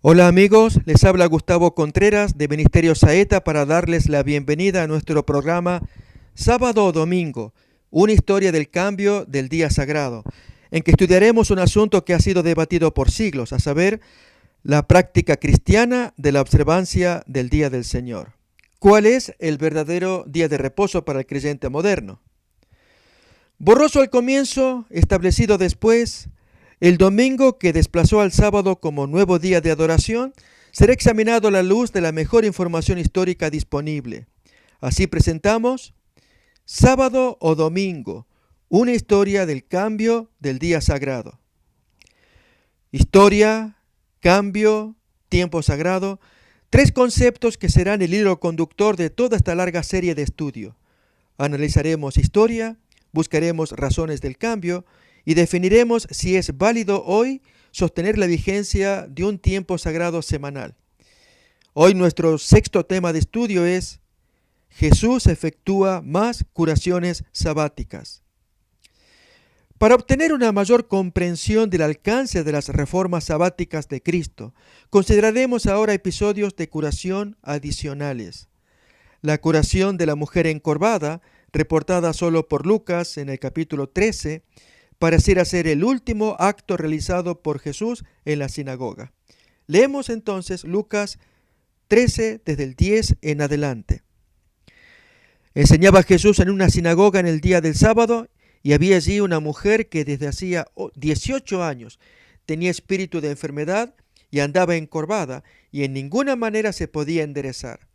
Hola amigos, les habla Gustavo Contreras de Ministerio Saeta para darles la bienvenida a nuestro programa Sábado o Domingo, una historia del cambio del día sagrado, en que estudiaremos un asunto que ha sido debatido por siglos, a saber, la práctica cristiana de la observancia del Día del Señor. ¿Cuál es el verdadero día de reposo para el creyente moderno? Borroso al comienzo, establecido después, el domingo que desplazó al sábado como nuevo día de adoración será examinado a la luz de la mejor información histórica disponible. Así presentamos Sábado o Domingo, una historia del cambio del día sagrado. Historia, cambio, tiempo sagrado, tres conceptos que serán el hilo conductor de toda esta larga serie de estudio. Analizaremos historia, buscaremos razones del cambio y definiremos si es válido hoy sostener la vigencia de un tiempo sagrado semanal. Hoy nuestro sexto tema de estudio es Jesús efectúa más curaciones sabáticas. Para obtener una mayor comprensión del alcance de las reformas sabáticas de Cristo, consideraremos ahora episodios de curación adicionales. La curación de la mujer encorvada, reportada solo por Lucas en el capítulo 13, pareciera ser el último acto realizado por Jesús en la sinagoga. Leemos entonces Lucas 13 desde el 10 en adelante. Enseñaba Jesús en una sinagoga en el día del sábado y había allí una mujer que desde hacía 18 años tenía espíritu de enfermedad y andaba encorvada y en ninguna manera se podía enderezar.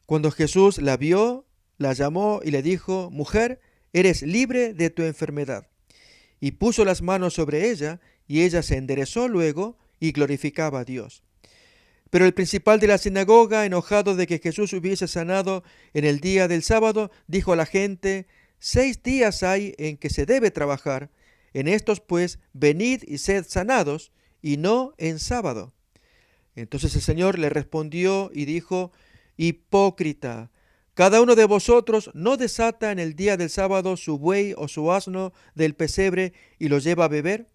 Cuando Jesús la vio, la llamó y le dijo: «Mujer, eres libre de tu enfermedad». Y puso las manos sobre ella, y ella se enderezó luego y glorificaba a Dios. Pero el principal de la sinagoga, enojado de que Jesús hubiese sanado en el día del sábado, dijo a la gente: 6 días hay en que se debe trabajar, en estos pues venid y sed sanados, y no en sábado. Entonces el Señor le respondió y dijo: Hipócrita, cada uno de vosotros no desata en el día del sábado su buey o su asno del pesebre y lo lleva a beber.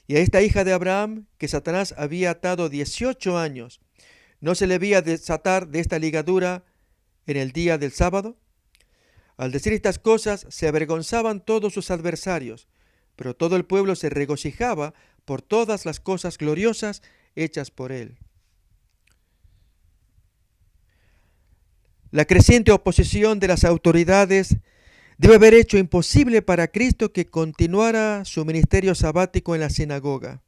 Y a esta hija de Abraham, que Satanás había atado 18 años, ¿no se le había desatar de esta ligadura en el día del sábado? Al decir estas cosas se avergonzaban todos sus adversarios, pero todo el pueblo se regocijaba por todas las cosas gloriosas hechas por él. La creciente oposición de las autoridades debe haber hecho imposible para Cristo que continuara su ministerio sabático en la sinagoga.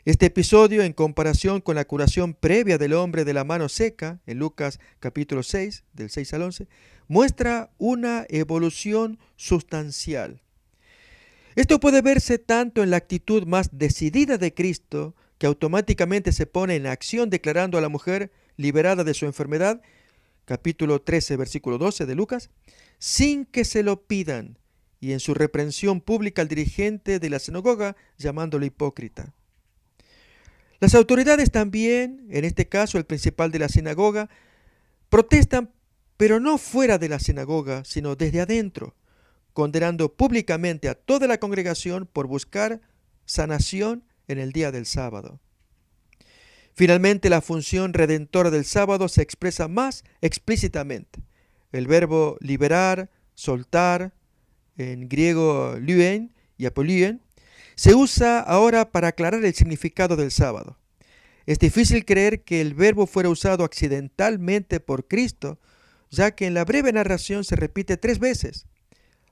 Este episodio, en comparación con la curación previa del hombre de la mano seca, en Lucas capítulo 6, del 6 al 11, muestra una evolución sustancial. Esto puede verse tanto en la actitud más decidida de Cristo, que automáticamente se pone en acción declarando a la mujer liberada de su enfermedad, capítulo 13, versículo 12 de Lucas, sin que se lo pidan, y en su reprensión pública al dirigente de la sinagoga, llamándolo hipócrita. Las autoridades también, en este caso el principal de la sinagoga, protestan, pero no fuera de la sinagoga, sino desde adentro, condenando públicamente a toda la congregación por buscar sanación en el día del sábado. Finalmente, la función redentora del sábado se expresa más explícitamente. El verbo liberar, soltar, en griego luen y apoluen, se usa ahora para aclarar el significado del sábado. Es difícil creer que el verbo fuera usado accidentalmente por Cristo, ya que en la breve narración se repite 3 veces,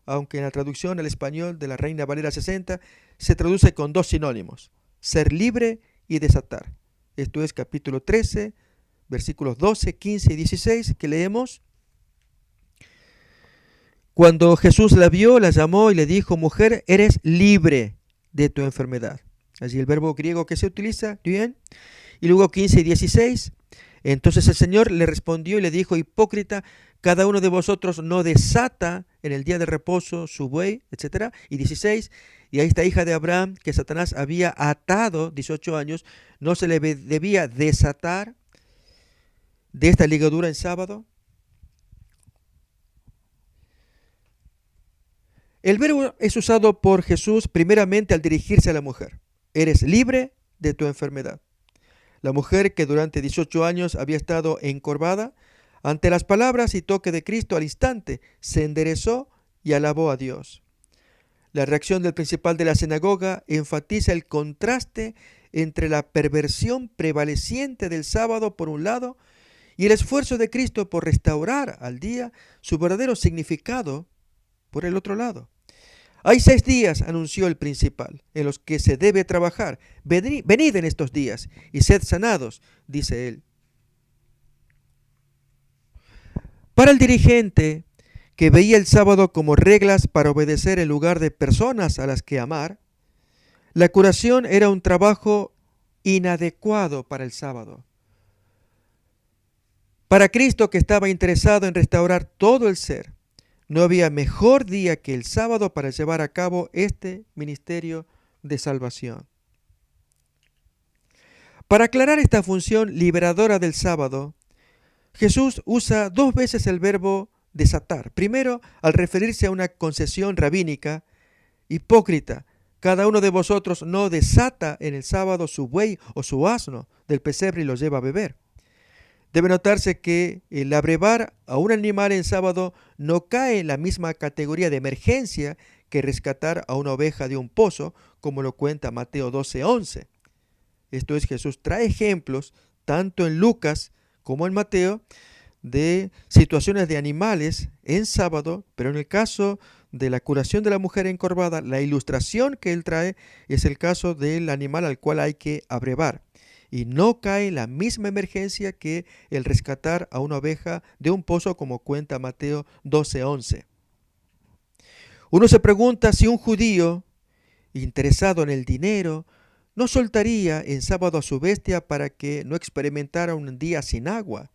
aunque en la traducción al español de la Reina Valera 60 se traduce con 2 sinónimos: ser libre y desatar. Esto es capítulo 13, versículos 12, 15 y 16, que leemos. Cuando Jesús la vio, la llamó y le dijo: «Mujer, eres libre de tu enfermedad». Allí el verbo griego que se utiliza, bien. Y luego 15 y 16. Entonces el Señor le respondió y le dijo: «Hipócrita, cada uno de vosotros no desata en el día de reposo su buey», etc. Y 16. Y a esta hija de Abraham, que Satanás había atado 18 años, ¿no se le debía desatar de esta ligadura en sábado? El verbo es usado por Jesús primeramente al dirigirse a la mujer: «Eres libre de tu enfermedad». La mujer que durante 18 años había estado encorvada, ante las palabras y toque de Cristo al instante, se enderezó y alabó a Dios. La reacción del principal de la sinagoga enfatiza el contraste entre la perversión prevaleciente del sábado por un lado y el esfuerzo de Cristo por restaurar al día su verdadero significado por el otro lado. Hay 6 días, anunció el principal, en los que se debe trabajar. Venid en estos días y sed sanados, dice él. Para el dirigente que veía el sábado como reglas para obedecer en lugar de personas a las que amar, la curación era un trabajo inadecuado para el sábado. Para Cristo, que estaba interesado en restaurar todo el ser, no había mejor día que el sábado para llevar a cabo este ministerio de salvación. Para aclarar esta función liberadora del sábado, Jesús usa 2 veces el verbo desatar. Primero, al referirse a una concesión rabínica: hipócrita, cada uno de vosotros no desata en el sábado su buey o su asno del pesebre y lo lleva a beber. Debe notarse que el abrevar a un animal en sábado no cae en la misma categoría de emergencia que rescatar a una oveja de un pozo, como lo cuenta Mateo 12:11. Esto es, Jesús trae ejemplos, tanto en Lucas como en Mateo, de situaciones de animales en sábado, pero en el caso de la curación de la mujer encorvada, la ilustración que él trae es el caso del animal al cual hay que abrevar. Y no cae en la misma emergencia que el rescatar a una oveja de un pozo, como cuenta Mateo 12:11. Uno se pregunta si un judío interesado en el dinero no soltaría en sábado a su bestia para que no experimentara un día sin agua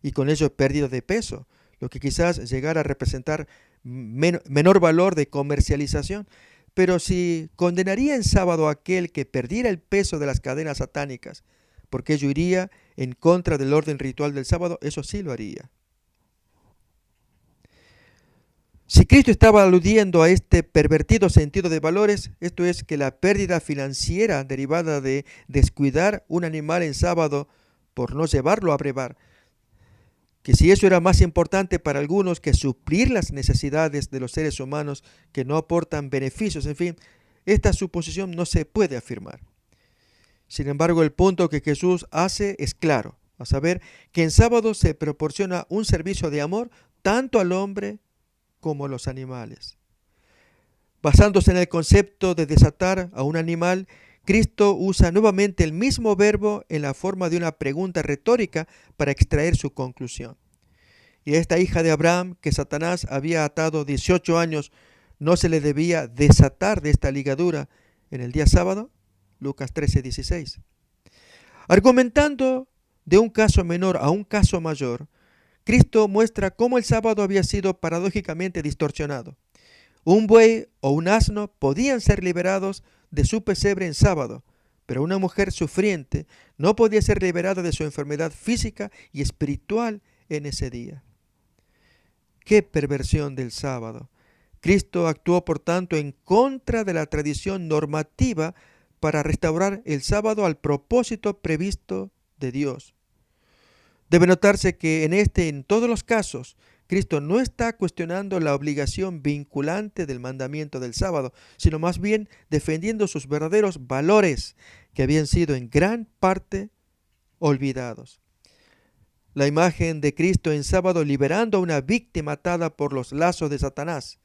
y con ello pérdida de peso, lo que quizás llegara a representar menor valor de comercialización. Pero si condenaría en sábado a aquel que perdiera el peso de las cadenas satánicas, porque ello iría en contra del orden ritual del sábado, eso sí lo haría. Si Cristo estaba aludiendo a este pervertido sentido de valores, esto es, que la pérdida financiera derivada de descuidar un animal en sábado por no llevarlo a brevar, que si eso era más importante para algunos que suplir las necesidades de los seres humanos que no aportan beneficios, en fin, esta suposición no se puede afirmar. Sin embargo, el punto que Jesús hace es claro, a saber, que en sábado se proporciona un servicio de amor tanto al hombre como a los animales. Basándose en el concepto de desatar a un animal, Cristo usa nuevamente el mismo verbo en la forma de una pregunta retórica para extraer su conclusión. Y a esta hija de Abraham, que Satanás había atado 18 años, ¿no se le debía desatar de esta ligadura en el día sábado? Lucas 13:16. Argumentando de un caso menor a un caso mayor, Cristo muestra cómo el sábado había sido paradójicamente distorsionado. Un buey o un asno podían ser liberados de su pesebre en sábado, pero una mujer sufriente no podía ser liberada de su enfermedad física y espiritual en ese día. ¡Qué perversión del sábado! Cristo actuó, por tanto, en contra de la tradición normativa para restaurar el sábado al propósito previsto de Dios. Debe notarse que en todos los casos, Cristo no está cuestionando la obligación vinculante del mandamiento del sábado, sino más bien defendiendo sus verdaderos valores que habían sido en gran parte olvidados. La imagen de Cristo en sábado liberando a una víctima atada por los lazos de Satanás,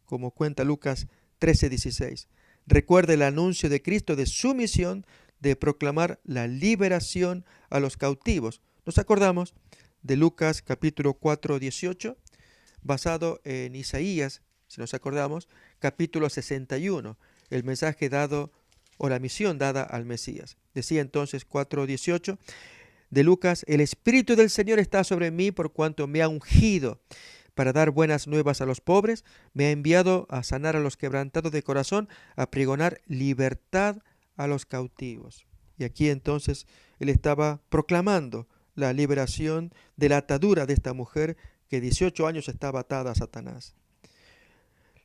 como cuenta Lucas 13:16. Recuerda el anuncio de Cristo de su misión de proclamar la liberación a los cautivos. Nos acordamos de Lucas capítulo 4:18, basado en Isaías, si nos acordamos, capítulo 61, el mensaje dado o la misión dada al Mesías. Decía entonces 4:18 de Lucas: el Espíritu del Señor está sobre mí por cuanto me ha ungido para dar buenas nuevas a los pobres, me ha enviado a sanar a los quebrantados de corazón, a pregonar libertad a los cautivos. Y aquí entonces él estaba proclamando la liberación de la atadura de esta mujer que 18 años estaba atada a Satanás.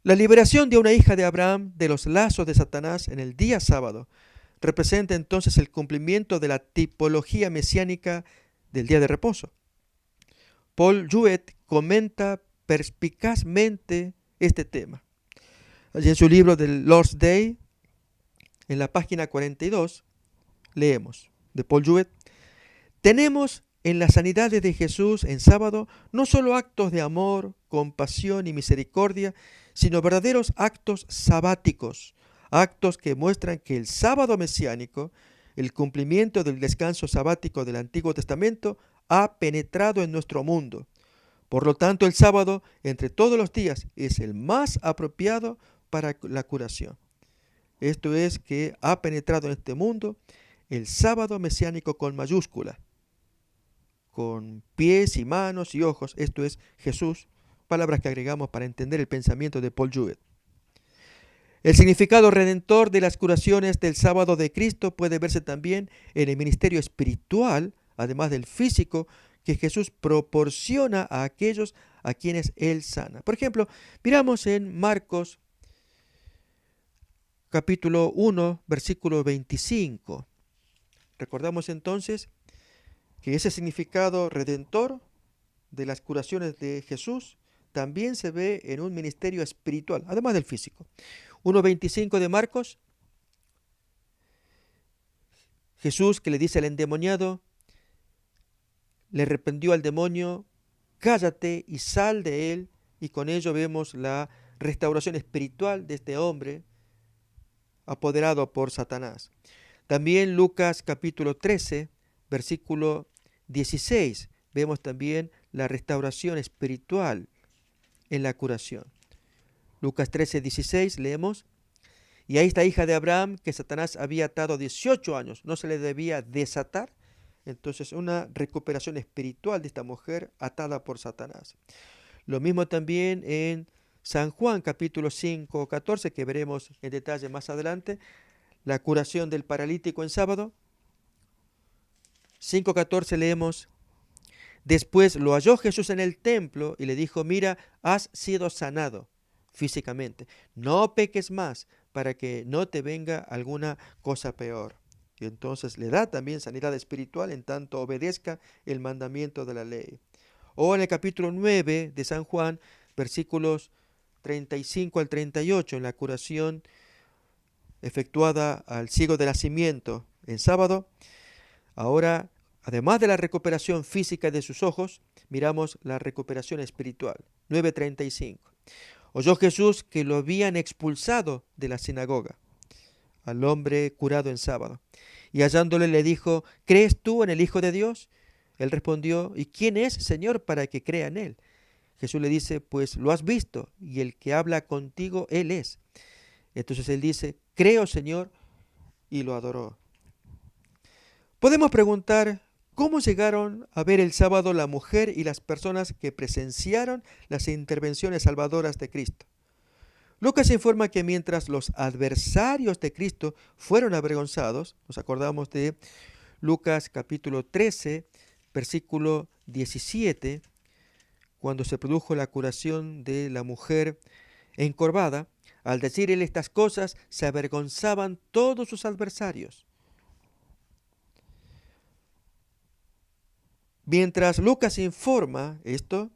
La liberación de una hija de Abraham de los lazos de Satanás en el día sábado representa entonces el cumplimiento de la tipología mesiánica del día de reposo. Paul Jewett comenta perspicazmente este tema. Allí en su libro del Lord's Day, en la página 42, leemos de Paul Jewett: tenemos en las sanidades de Jesús en sábado no solo actos de amor, compasión y misericordia, sino verdaderos actos sabáticos, actos que muestran que el sábado mesiánico, el cumplimiento del descanso sabático del Antiguo Testamento, ha penetrado en nuestro mundo. Por lo tanto, el sábado, entre todos los días, es el más apropiado para la curación. Esto es que ha penetrado en este mundo el sábado mesiánico con mayúscula, con pies y manos y ojos, esto es Jesús, palabras que agregamos para entender el pensamiento de Paul Jewett. El significado redentor de las curaciones del sábado de Cristo puede verse también en el ministerio espiritual, además del físico, que Jesús proporciona a aquellos a quienes Él sana. Por ejemplo, miramos en Marcos capítulo 1, versículo 25. Recordamos entonces que ese significado redentor de las curaciones de Jesús también se ve en un ministerio espiritual, además del físico. 1.25 de Marcos, Jesús, que le dice al endemoniado, le reprendió al demonio: cállate y sal de él, y con ello vemos la restauración espiritual de este hombre apoderado por Satanás. También Lucas capítulo 13, versículo 16, vemos también la restauración espiritual en la curación. Lucas 13, 16 leemos: y a esta hija de Abraham que Satanás había atado 18 años, ¿no se le debía desatar? Entonces, una recuperación espiritual de esta mujer atada por Satanás. Lo mismo también en San Juan capítulo 5, 14, que veremos en detalle más adelante, la curación del paralítico en sábado. 5:14 leemos: después lo halló Jesús en el templo y le dijo: mira, has sido sanado físicamente, no peques más para que no te venga alguna cosa peor. Y entonces le da también sanidad espiritual en tanto obedezca el mandamiento de la ley. O en el capítulo 9 de San Juan, versículos 35 al 38, en la curación efectuada al ciego de nacimiento en sábado. Ahora, además de la recuperación física de sus ojos, miramos la recuperación espiritual. 9:35. Oyó Jesús que lo habían expulsado de la sinagoga, al hombre curado en sábado. Y hallándole le dijo: ¿crees tú en el Hijo de Dios? Él respondió: ¿y quién es, Señor, para que crea en él? Jesús le dice: pues lo has visto, y el que habla contigo, él es. Entonces él dice: creo, Señor, y lo adoró. Podemos preguntar: ¿cómo llegaron a ver el sábado la mujer y las personas que presenciaron las intervenciones salvadoras de Cristo? Lucas informa que mientras los adversarios de Cristo fueron avergonzados, nos acordamos de Lucas capítulo 13, versículo 17, cuando se produjo la curación de la mujer encorvada, al decir él estas cosas, se avergonzaban todos sus adversarios. Mientras Lucas informa esto,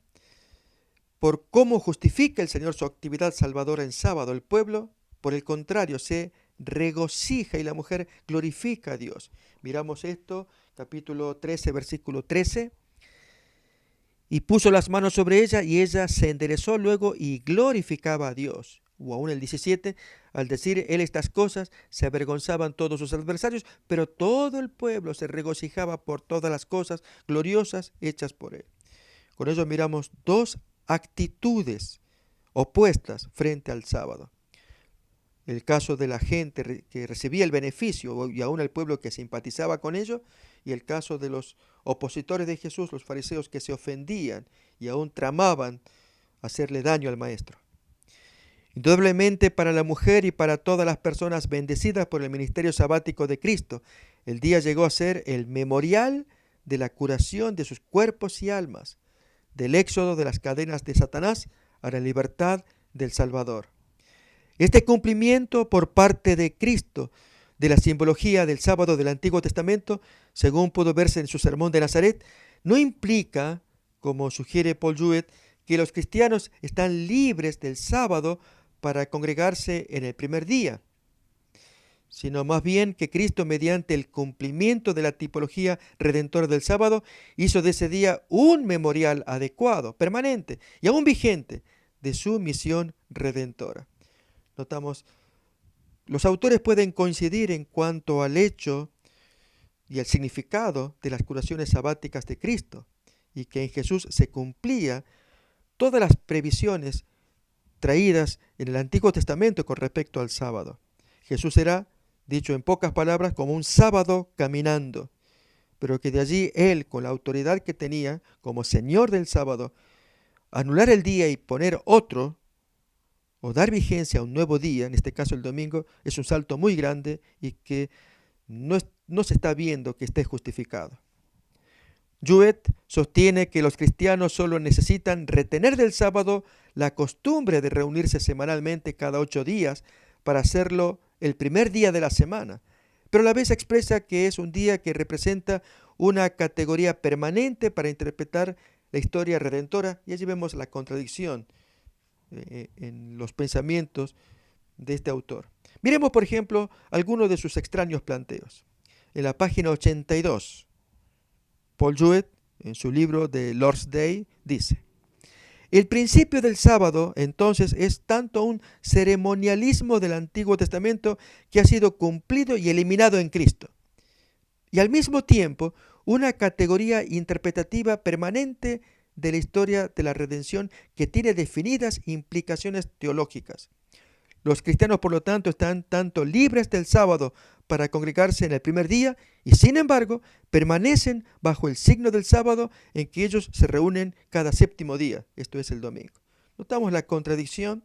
por cómo justifica el Señor su actividad salvadora en sábado, el pueblo, por el contrario, se regocija y la mujer glorifica a Dios. Miramos esto, capítulo 13, versículo 13. Y puso las manos sobre ella y ella se enderezó luego y glorificaba a Dios. O aún el 17, al decir él estas cosas, se avergonzaban todos sus adversarios, pero todo el pueblo se regocijaba por todas las cosas gloriosas hechas por él. Con ello miramos dos actitudes opuestas frente al sábado. El caso de la gente que recibía el beneficio y aún el pueblo que simpatizaba con ello, y el caso de los opositores de Jesús, los fariseos, que se ofendían y aún tramaban hacerle daño al maestro. Indudablemente para la mujer y para todas las personas bendecidas por el ministerio sabático de Cristo, el día llegó a ser el memorial de la curación de sus cuerpos y almas, del éxodo de las cadenas de Satanás a la libertad del Salvador. Este cumplimiento por parte de Cristo de la simbología del sábado del Antiguo Testamento, según pudo verse en su sermón de Nazaret, no implica, como sugiere Paul Jewett, que los cristianos están libres del sábado para congregarse en el primer día, sino más bien que Cristo, mediante el cumplimiento de la tipología redentora del sábado, hizo de ese día un memorial adecuado, permanente y aún vigente de su misión redentora. Notamos, los autores pueden coincidir en cuanto al hecho y el significado de las curaciones sabáticas de Cristo, y que en Jesús se cumplía todas las previsiones traídas en el Antiguo Testamento con respecto al sábado. Jesús era, dicho en pocas palabras, como un sábado caminando, pero que de allí Él, con la autoridad que tenía como Señor del sábado, anular el día y poner otro, o dar vigencia a un nuevo día, en este caso el domingo, es un salto muy grande y que no se está viendo que esté justificado. Jewett sostiene que los cristianos solo necesitan retener del sábado la costumbre de reunirse semanalmente cada 8 días para hacerlo el primer día de la semana, pero a la vez expresa que es un día que representa una categoría permanente para interpretar la historia redentora, y allí vemos la contradicción en los pensamientos de este autor. Miremos, por ejemplo, algunos de sus extraños planteos. En la página 82, Paul Jewett, en su libro The Lord's Day, dice: el principio del sábado, entonces, es tanto un ceremonialismo del Antiguo Testamento que ha sido cumplido y eliminado en Cristo, y al mismo tiempo una categoría interpretativa permanente de la historia de la redención que tiene definidas implicaciones teológicas. Los cristianos, por lo tanto, están tanto libres del sábado para congregarse en el primer día y, sin embargo, permanecen bajo el signo del sábado en que ellos se reúnen cada séptimo día, esto es el domingo. Notamos la contradicción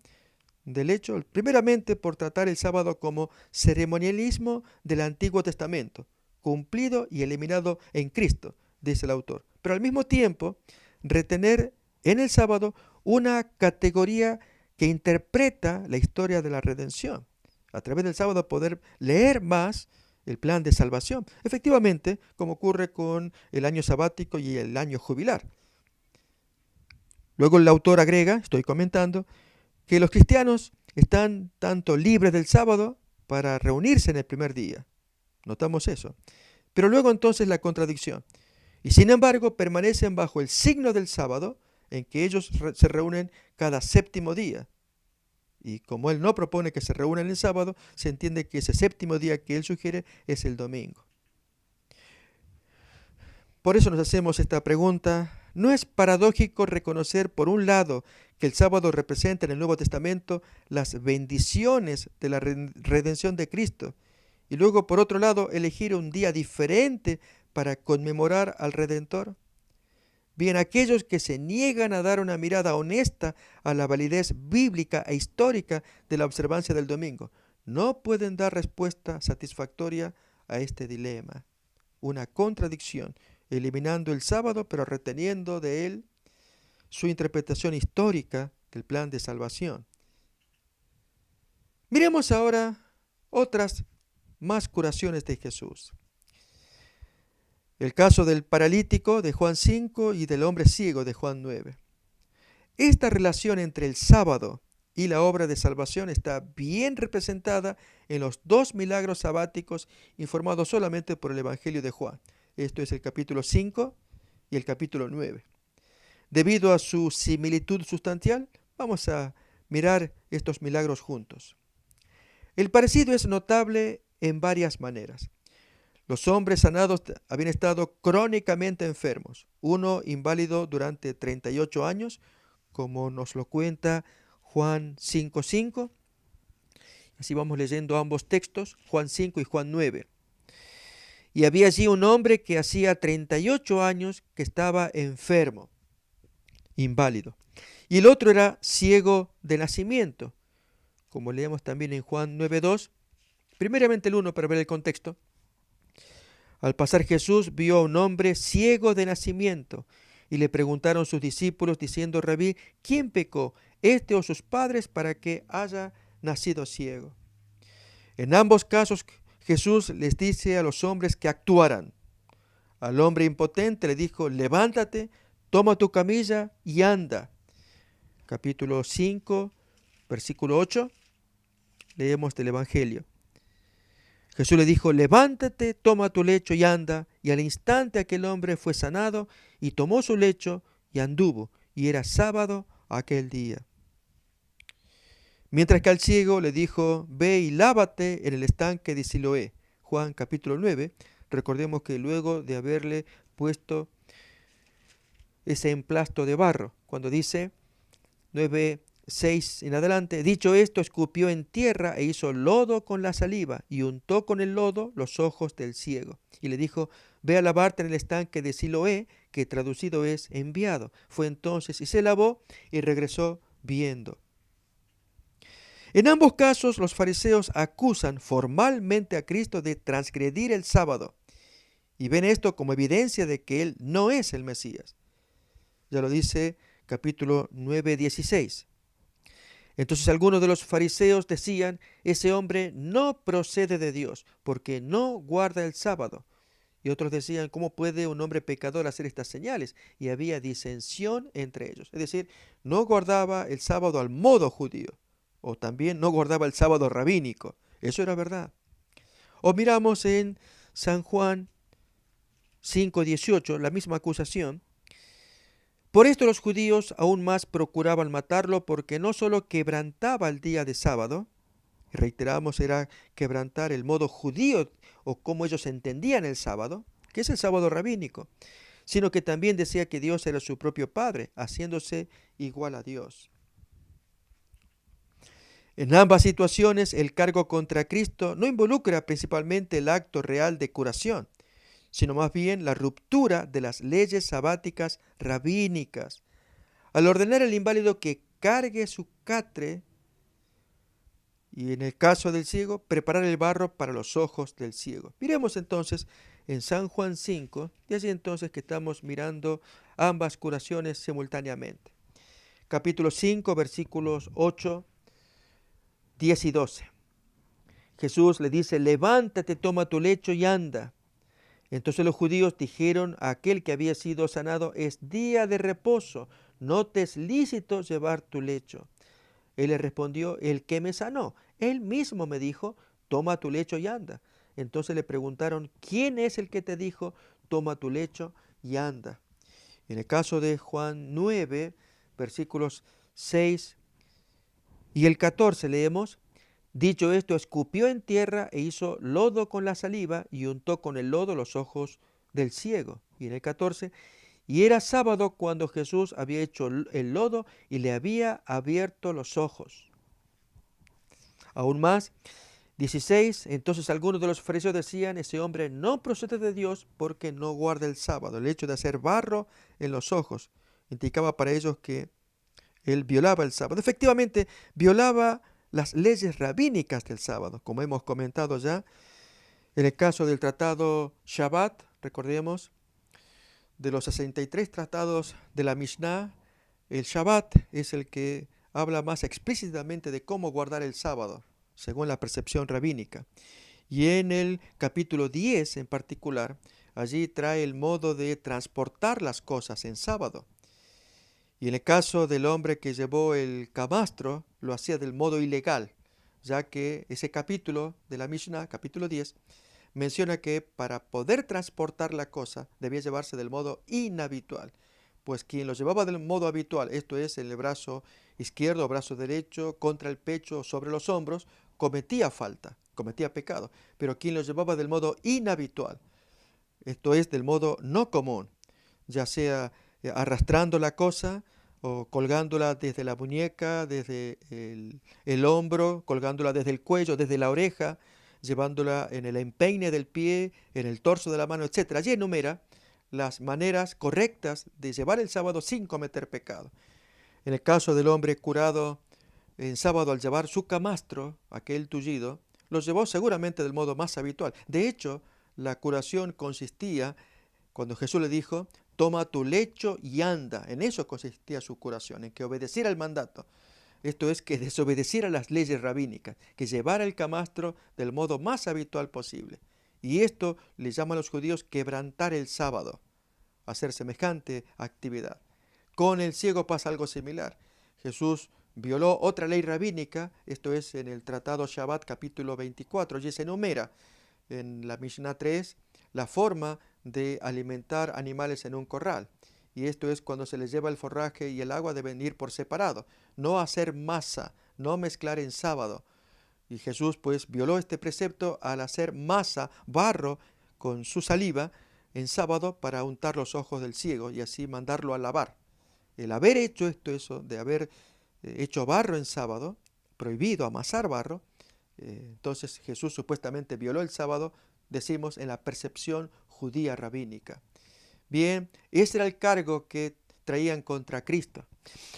del hecho, primeramente por tratar el sábado como ceremonialismo del Antiguo Testamento, cumplido y eliminado en Cristo, dice el autor, pero al mismo tiempo retener en el sábado una categoría que interpreta la historia de la redención. A través del sábado poder leer más el plan de salvación, efectivamente, como ocurre con el año sabático y el año jubilar. Luego el autor agrega, estoy comentando, que los cristianos están tanto libres del sábado para reunirse en el primer día. Notamos eso. Pero luego entonces la contradicción. Y sin embargo permanecen bajo el signo del sábado, en que ellos se reúnen cada séptimo día. Y como él no propone que se reúnan el sábado, se entiende que ese séptimo día que él sugiere es el domingo. Por eso nos hacemos esta pregunta: ¿no es paradójico reconocer por un lado que el sábado representa en el Nuevo Testamento las bendiciones de la redención de Cristo, y luego por otro lado elegir un día diferente para conmemorar al Redentor? Bien, aquellos que se niegan a dar una mirada honesta a la validez bíblica e histórica de la observancia del domingo no pueden dar respuesta satisfactoria a este dilema, una contradicción, eliminando el sábado pero reteniendo de él su interpretación histórica del plan de salvación. Miremos ahora otras más curaciones de Jesús. El caso del paralítico de Juan 5 y del hombre ciego de Juan 9. Esta relación entre el sábado y la obra de salvación está bien representada en los dos milagros sabáticos informados solamente por el Evangelio de Juan. Esto es el capítulo 5 y el capítulo 9. Debido a su similitud sustancial, vamos a mirar estos milagros juntos. El parecido es notable en varias maneras. Los hombres sanados habían estado crónicamente enfermos, uno inválido durante 38 años, como nos lo cuenta Juan 5:5. Así vamos leyendo ambos textos, Juan 5 y Juan 9. Y había allí un hombre que hacía 38 años que estaba enfermo, inválido. Y el otro era ciego de nacimiento, como leemos también en Juan 9:2. Primeramente el uno para ver el contexto. Al pasar Jesús vio a un hombre ciego de nacimiento y le preguntaron sus discípulos diciendo: Rabí, ¿quién pecó, este o sus padres, para que haya nacido ciego? En ambos casos Jesús les dice a los hombres que actuaran. Al hombre impotente le dijo, levántate, toma tu camilla y anda. Capítulo 5, versículo 8, leemos del Evangelio. Jesús le dijo, levántate, toma tu lecho y anda. Y al instante aquel hombre fue sanado y tomó su lecho y anduvo. Y era sábado aquel día. Mientras que al ciego le dijo, ve y lávate en el estanque de Siloé. Juan capítulo 9. Recordemos que luego de haberle puesto ese emplasto de barro, cuando dice 9:6 en adelante, dicho esto, escupió en tierra e hizo lodo con la saliva y untó con el lodo los ojos del ciego. Y le dijo, ve a lavarte en el estanque de Siloé, que traducido es enviado. Fue entonces y se lavó y regresó viendo. En ambos casos, los fariseos acusan formalmente a Cristo de transgredir el sábado y ven esto como evidencia de que Él no es el Mesías. Ya lo dice capítulo 9:16. Entonces algunos de los fariseos decían, ese hombre no procede de Dios, porque no guarda el sábado. Y otros decían, ¿cómo puede un hombre pecador hacer estas señales? Y había disensión entre ellos. Es decir, no guardaba el sábado al modo judío, o también no guardaba el sábado rabínico. Eso era verdad. O miramos en San Juan 5:18, la misma acusación. Por esto los judíos aún más procuraban matarlo, porque no solo quebrantaba el día de sábado, y reiteramos, era quebrantar el modo judío o cómo ellos entendían el sábado, que es el sábado rabínico, sino que también decía que Dios era su propio Padre, haciéndose igual a Dios. En ambas situaciones, el cargo contra Cristo no involucra principalmente el acto real de curación, sino más bien la ruptura de las leyes sabáticas rabínicas, al ordenar al inválido que cargue su catre y, en el caso del ciego, preparar el barro para los ojos del ciego. Miremos entonces en San Juan 5, y así entonces que estamos mirando ambas curaciones simultáneamente. Capítulo 5, versículos 8, 10 y 12. Jesús le dice, levántate, toma tu lecho y anda. Entonces los judíos dijeron a aquel que había sido sanado, es día de reposo, no te es lícito llevar tu lecho. Él le respondió, el que me sanó, él mismo me dijo, toma tu lecho y anda. Entonces le preguntaron, ¿quién es el que te dijo, toma tu lecho y anda? En el caso de Juan 9, versículos 6 y el 14 leemos, dicho esto, escupió en tierra e hizo lodo con la saliva y untó con el lodo los ojos del ciego. Y en el 14, y era sábado cuando Jesús había hecho el lodo y le había abierto los ojos. Aún más, 16, entonces algunos de los fariseos decían, ese hombre no procede de Dios porque no guarda el sábado. El hecho de hacer barro en los ojos indicaba para ellos que él violaba el sábado. Efectivamente, violaba las leyes rabínicas del sábado, como hemos comentado ya. En el caso del tratado Shabbat, recordemos, de los 63 tratados de la Mishnah, el Shabbat es el que habla más explícitamente de cómo guardar el sábado, según la percepción rabínica. Y en el capítulo 10 en particular, allí trae el modo de transportar las cosas en sábado. Y en el caso del hombre que llevó el camastro, lo hacía del modo ilegal, ya que ese capítulo de la Mishnah, capítulo 10, menciona que para poder transportar la cosa debía llevarse del modo inhabitual, pues quien lo llevaba del modo habitual, esto es, el brazo izquierdo o brazo derecho contra el pecho o sobre los hombros, cometía falta, cometía pecado, pero quien lo llevaba del modo inhabitual, esto es, del modo no común, ya sea arrastrando la cosa o colgándola desde la muñeca, desde el hombro, colgándola desde el cuello, desde la oreja, llevándola en el empeine del pie, en el torso de la mano, etc. Allí enumera las maneras correctas de llevar el sábado sin cometer pecado. En el caso del hombre curado en sábado al llevar su camastro, aquel tullido, lo llevó seguramente del modo más habitual. De hecho, la curación consistía, cuando Jesús le dijo, toma tu lecho y anda. En eso consistía su curación, en que obedeciera el mandato. Esto es, que desobedeciera las leyes rabínicas, que llevara el camastro del modo más habitual posible. Y esto le llama a los judíos quebrantar el sábado, hacer semejante actividad. Con el ciego pasa algo similar. Jesús violó otra ley rabínica, esto es en el Tratado Shabbat capítulo 24, y se enumera en la Mishnah 3 la forma de alimentar animales en un corral. Y esto es cuando se les lleva el forraje y el agua deben ir por separado, no hacer masa, no mezclar en sábado. Y Jesús pues violó este precepto al hacer masa, barro, con su saliva en sábado para untar los ojos del ciego y así mandarlo a lavar. El haber hecho eso, de haber hecho barro en sábado, prohibido amasar barro, entonces Jesús supuestamente violó el sábado, decimos, en la percepción judía rabínica. Bien, ese era el cargo que traían contra Cristo.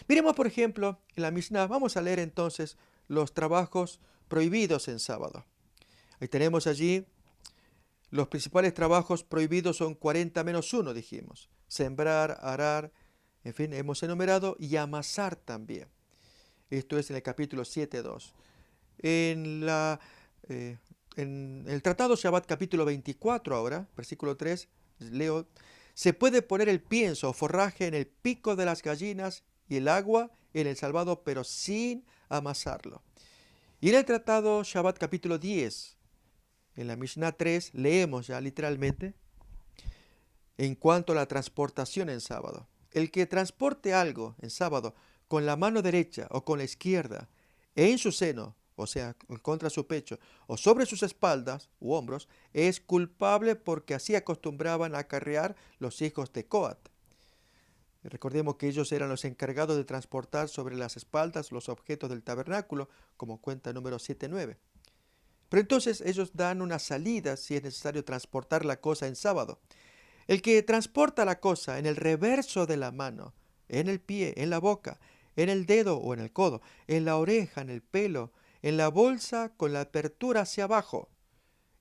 Miremos, por ejemplo, en la Mishnah, vamos a leer entonces los trabajos prohibidos en sábado. Ahí tenemos allí los principales trabajos prohibidos son 40 menos 1, dijimos. Sembrar, arar, en fin, hemos enumerado, y amasar también. Esto es en el capítulo 7.2. En el Tratado Shabbat capítulo 24 ahora, versículo 3, leo: se puede poner el pienso o forraje en el pico de las gallinas y el agua en el salvado, pero sin amasarlo. Y en el Tratado Shabbat capítulo 10, en la Mishnah 3, leemos ya literalmente en cuanto a la transportación en sábado. El que transporte algo en sábado con la mano derecha o con la izquierda en su seno, o sea, contra su pecho, o sobre sus espaldas u hombros, es culpable, porque así acostumbraban a acarrear los hijos de Coat. Recordemos que ellos eran los encargados de transportar sobre las espaldas los objetos del tabernáculo, como cuenta número 7.9. Pero entonces ellos dan una salida si es necesario transportar la cosa en sábado. El que transporta la cosa en el reverso de la mano, en el pie, en la boca, en el dedo o en el codo, en la oreja, en el pelo, en la bolsa con la apertura hacia abajo,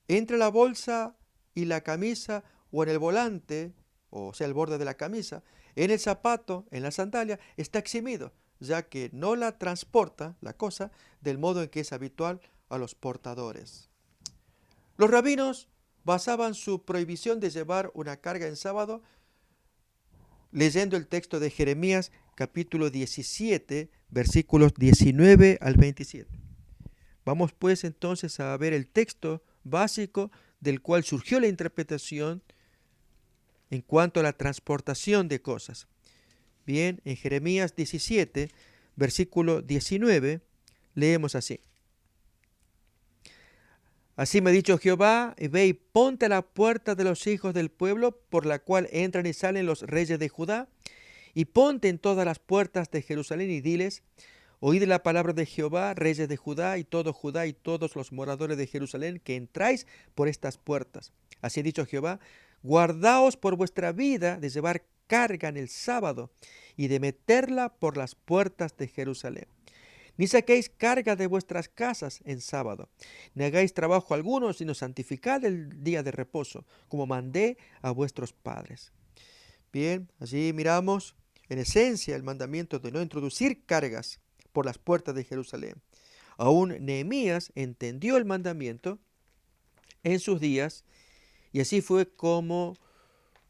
entre la bolsa y la camisa, o en el volante, o sea, el borde de la camisa, en el zapato, en la sandalia, está eximido, ya que no la transporta la cosa del modo en que es habitual a los portadores. Los rabinos basaban su prohibición de llevar una carga en sábado leyendo el texto de Jeremías capítulo 17, versículos 19 al 27. Vamos pues entonces a ver el texto básico del cual surgió la interpretación en cuanto a la transportación de cosas. Bien, en Jeremías 17, versículo 19, leemos así: así me ha dicho Jehová, ve y ponte a la puerta de los hijos del pueblo, por la cual entran y salen los reyes de Judá, y ponte en todas las puertas de Jerusalén y diles: oíd la palabra de Jehová, reyes de Judá y todos los moradores de Jerusalén, que entráis por estas puertas. Así ha dicho Jehová: guardaos por vuestra vida de llevar carga en el sábado y de meterla por las puertas de Jerusalén. Ni saquéis carga de vuestras casas en sábado, ni hagáis trabajo alguno, sino santificad el día de reposo, como mandé a vuestros padres. Bien, allí miramos en esencia el mandamiento de no introducir cargas por las puertas de Jerusalén. Aún Nehemías entendió el mandamiento en sus días, y así fue como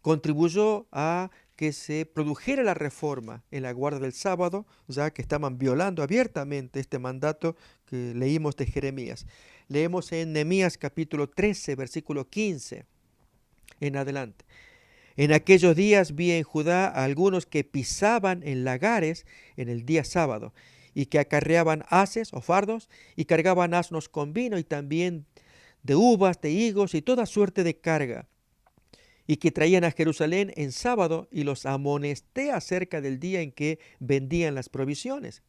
contribuyó a que se produjera la reforma en la guardia del sábado, ya que estaban violando abiertamente este mandato que leímos de Jeremías. Leemos en Nehemías capítulo 13, versículo 15 en adelante. En aquellos días vi en Judá a algunos que pisaban en lagares en el día sábado, y que acarreaban haces o fardos, y cargaban asnos con vino, y también de uvas, de higos, y toda suerte de carga, y que traían a Jerusalén en sábado, y los amonesté acerca del día en que vendían las provisiones.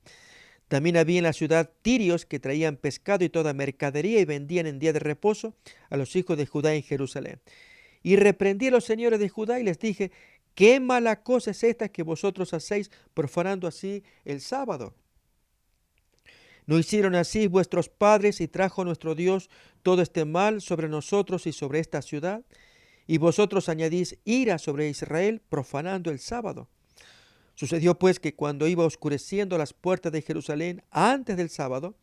También había en la ciudad tirios que traían pescado y toda mercadería, y vendían en día de reposo a los hijos de Judá en Jerusalén. Y reprendí a los señores de Judá y les dije: qué mala cosa es esta que vosotros hacéis, profanando así el sábado. ¿No hicieron así vuestros padres, y trajo nuestro Dios todo este mal sobre nosotros y sobre esta ciudad? Y vosotros añadís ira sobre Israel, profanando el sábado. Sucedió pues que cuando iba oscureciendo las puertas de Jerusalén antes del sábado,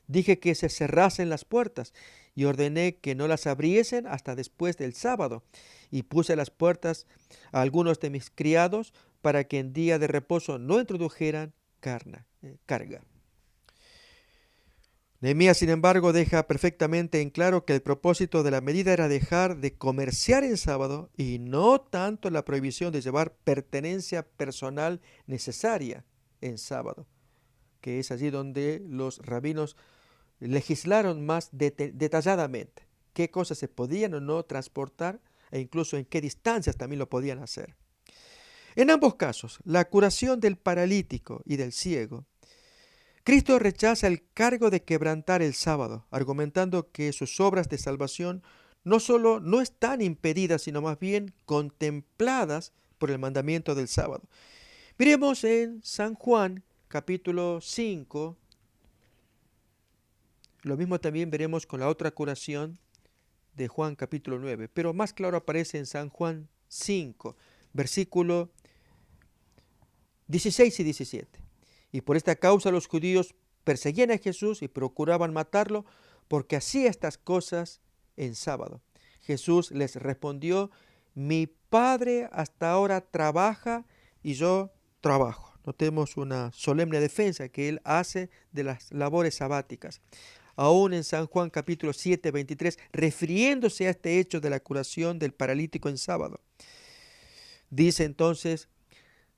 dije que se cerrasen las puertas y ordené que no las abriesen hasta después del sábado. Y puse las puertas a algunos de mis criados para que en día de reposo no introdujeran carga. Nehemías, sin embargo, deja perfectamente en claro que el propósito de la medida era dejar de comerciar en sábado y no tanto la prohibición de llevar pertenencia personal necesaria en sábado, que es allí donde los rabinos legislaron más detalladamente qué cosas se podían o no transportar e incluso en qué distancias también lo podían hacer. En ambos casos, la curación del paralítico y del ciego, Cristo rechaza el cargo de quebrantar el sábado, argumentando que sus obras de salvación no solo no están impedidas, sino más bien contempladas por el mandamiento del sábado. Miremos en San Juan capítulo 5, lo mismo también veremos con la otra curación de Juan capítulo 9, pero más claro aparece en San Juan 5, versículo 16 y 17. Y por esta causa los judíos perseguían a Jesús y procuraban matarlo porque hacía estas cosas en sábado. Jesús les respondió: mi Padre hasta ahora trabaja y yo trabajo. Notemos una solemne defensa que él hace de las labores sabáticas. Aún en San Juan capítulo 7, 23, refiriéndose a este hecho de la curación del paralítico en sábado. Dice entonces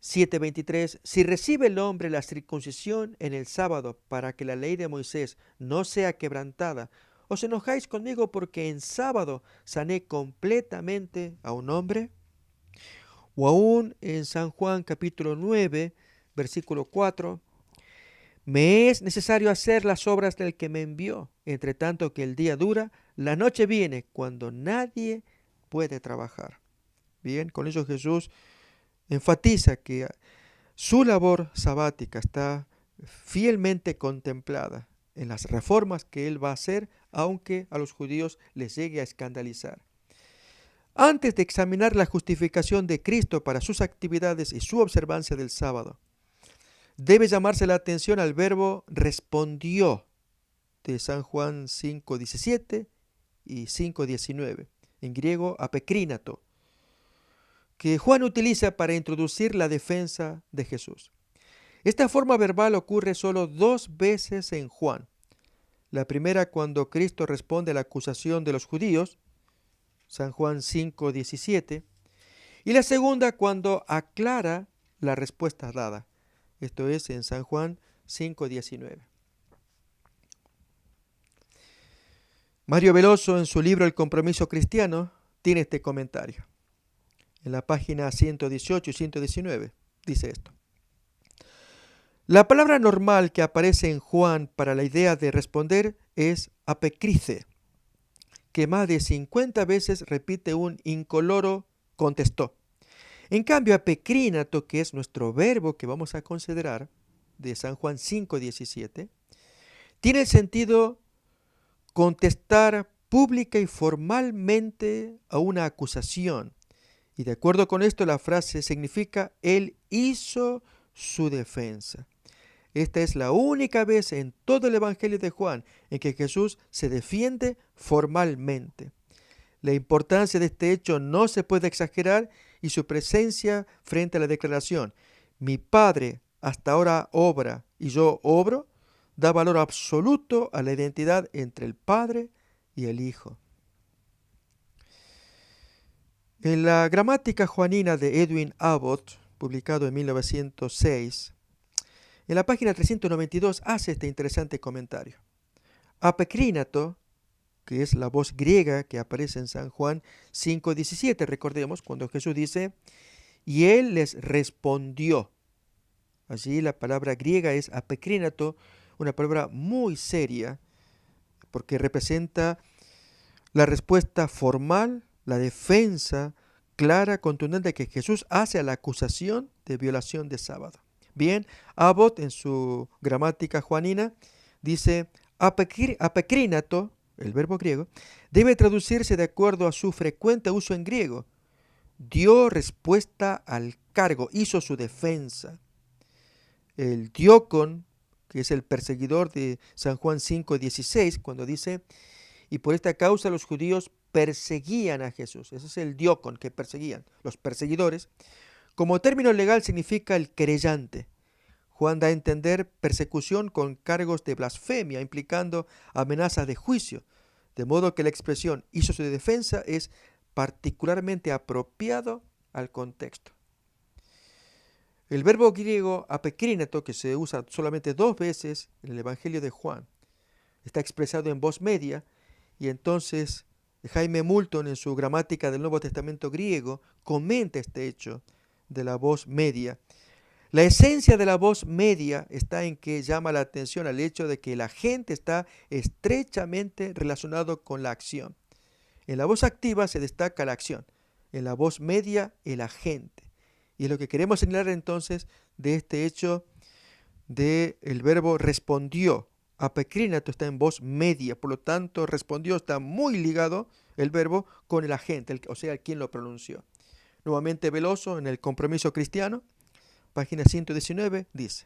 7:23, si recibe el hombre la circuncisión en el sábado para que la ley de Moisés no sea quebrantada, ¿os enojáis conmigo porque en sábado sané completamente a un hombre? O aún en San Juan capítulo 9, versículo 4, me es necesario hacer las obras del que me envió, entre tanto que el día dura, la noche viene cuando nadie puede trabajar. Bien, con eso Jesús enfatiza que su labor sabática está fielmente contemplada en las reformas que él va a hacer, aunque a los judíos les llegue a escandalizar. Antes de examinar la justificación de Cristo para sus actividades y su observancia del sábado, debe llamarse la atención al verbo respondió de San Juan 5:17 y 5:19, en griego apekrínato, que Juan utiliza para introducir la defensa de Jesús. Esta forma verbal ocurre solo 2 veces en Juan. La primera cuando Cristo responde a la acusación de los judíos, San Juan 5:17, y la segunda cuando aclara la respuesta dada, esto es en San Juan 5:19. Mario Veloso, en su libro El compromiso cristiano, tiene este comentario. En la página 118 y 119 dice esto: la palabra normal que aparece en Juan para la idea de responder es apecrice, que más de 50 veces repite un incoloro contestó. En cambio, apecrínato, que es nuestro verbo que vamos a considerar, de San Juan 5:17, tiene el sentido contestar pública y formalmente a una acusación. Y de acuerdo con esto, la frase significa él hizo su defensa. Esta es la única vez en todo el Evangelio de Juan en que Jesús se defiende formalmente. La importancia de este hecho no se puede exagerar y su presencia frente a la declaración, mi Padre hasta ahora obra y yo obro, da valor absoluto a la identidad entre el Padre y el Hijo. En la gramática juanina de Edwin Abbott, publicado en 1906, en la página 392 hace este interesante comentario. Apecrínato, que es la voz griega que aparece en San Juan 5:17, recordemos, cuando Jesús dice, y él les respondió. Allí la palabra griega es apecrínato, una palabra muy seria, porque representa la respuesta formal, la defensa clara, contundente que Jesús hace a la acusación de violación de sábado. Bien, Abbott en su gramática juanina dice, apecrínato, el verbo griego, debe traducirse de acuerdo a su frecuente uso en griego. Dio respuesta al cargo, hizo su defensa. el diácono, que es el perseguidor de San Juan 5:16, cuando dice, y por esta causa los judíos perseguían a Jesús. Ese es el diácono que perseguían, los perseguidores. Como término legal significa el querellante. Juan da a entender persecución con cargos de blasfemia, implicando amenazas de juicio, de modo que la expresión hizo su defensa es particularmente apropiado al contexto. El verbo griego apekríneto, que se usa solamente 2 veces en el Evangelio de Juan, está expresado en voz media, y entonces Jaime Moulton, en su gramática del Nuevo Testamento griego, comenta este hecho de la voz media. La esencia de la voz media está en que llama la atención al hecho de que el agente está estrechamente relacionado con la acción. En la voz activa se destaca la acción, en la voz media el agente. Y es lo que queremos señalar entonces de este hecho del verbo respondió. Apekrínato está en voz media, por lo tanto respondió está muy ligado el verbo con el agente, o sea, quien lo pronunció. Nuevamente Veloso, en el Compromiso Cristiano, página 119, dice: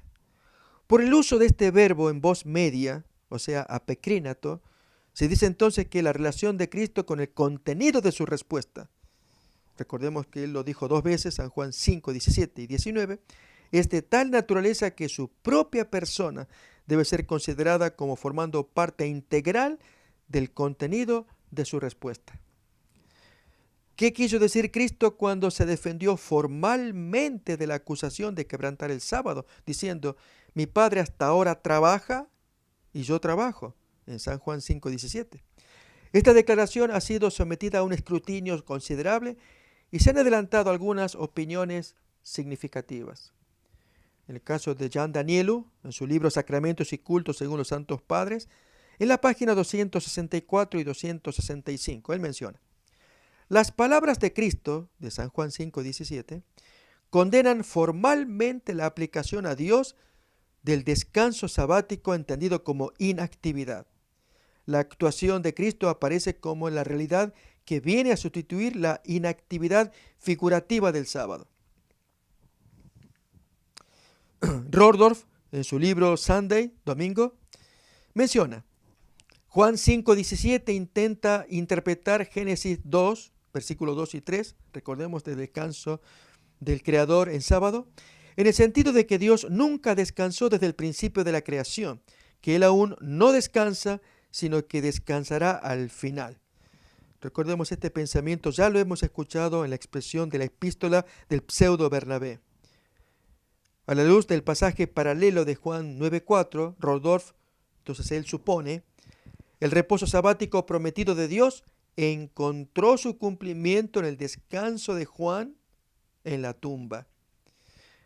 por el uso de este verbo en voz media, o sea, apekrínato, se dice entonces que la relación de Cristo con el contenido de su respuesta, recordemos que él lo dijo 2 veces, San Juan 5, 17 y 19, es de tal naturaleza que su propia persona debe ser considerada como formando parte integral del contenido de su respuesta. ¿Qué quiso decir Cristo cuando se defendió formalmente de la acusación de quebrantar el sábado, diciendo, mi Padre hasta ahora trabaja y yo trabajo, en San Juan 5:17? Esta declaración ha sido sometida a un escrutinio considerable y se han adelantado algunas opiniones significativas. En el caso de Gian Danielu, en su libro Sacramentos y Cultos según los Santos Padres, en la página 264 y 265, él menciona: las palabras de Cristo, de San Juan 5:17, condenan formalmente la aplicación a Dios del descanso sabático entendido como inactividad. La actuación de Cristo aparece como la realidad que viene a sustituir la inactividad figurativa del sábado. Rordorf, en su libro Sunday, Domingo, menciona: Juan 5:17 intenta interpretar Génesis 2, versículos 2 y 3, recordemos del descanso del Creador en sábado, en el sentido de que Dios nunca descansó desde el principio de la creación, que Él aún no descansa, sino que descansará al final. Recordemos este pensamiento, ya lo hemos escuchado en la expresión de la epístola del pseudo Bernabé. A la luz del pasaje paralelo de Juan 9:4, Rodolphe, entonces él supone, el reposo sabático prometido de Dios encontró su cumplimiento en el descanso de Juan en la tumba.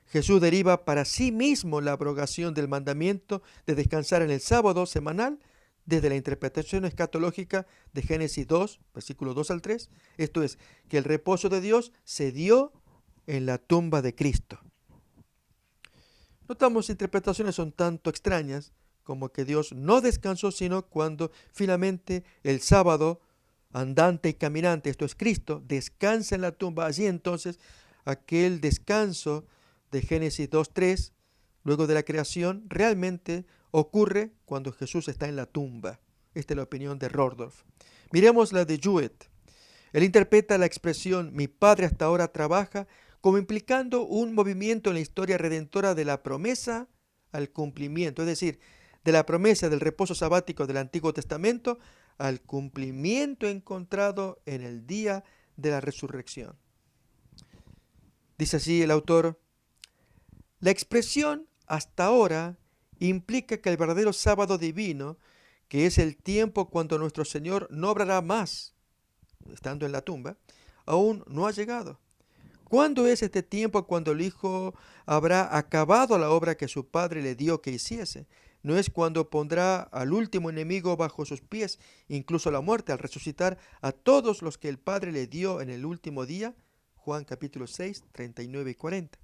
Jesús deriva para sí mismo la abrogación del mandamiento de descansar en el sábado semanal desde la interpretación escatológica de Génesis 2, versículos 2 al 3, esto es, que el reposo de Dios se dio en la tumba de Cristo. Notamos interpretaciones un tanto extrañas, como que Dios no descansó sino cuando finalmente el sábado, andante y caminante, esto es Cristo, descansa en la tumba. Allí entonces aquel descanso de Génesis 2:3, luego de la creación, realmente ocurre cuando Jesús está en la tumba. Esta es la opinión de Rordorf. Miremos la de Jewett. Él interpreta la expresión mi Padre hasta ahora trabaja como implicando un movimiento en la historia redentora de la promesa al cumplimiento, es decir, de la promesa del reposo sabático del Antiguo Testamento al cumplimiento encontrado en el día de la resurrección. Dice así el autor: la expresión hasta ahora implica que el verdadero sábado divino, que es el tiempo cuando nuestro Señor no obrará más, estando en la tumba, aún no ha llegado. ¿Cuándo es este tiempo cuando el Hijo habrá acabado la obra que su Padre le dio que hiciese? ¿No es cuando pondrá al último enemigo bajo sus pies, incluso la muerte, al resucitar a todos los que el Padre le dio en el último día? Juan capítulo 6, 39 y 40.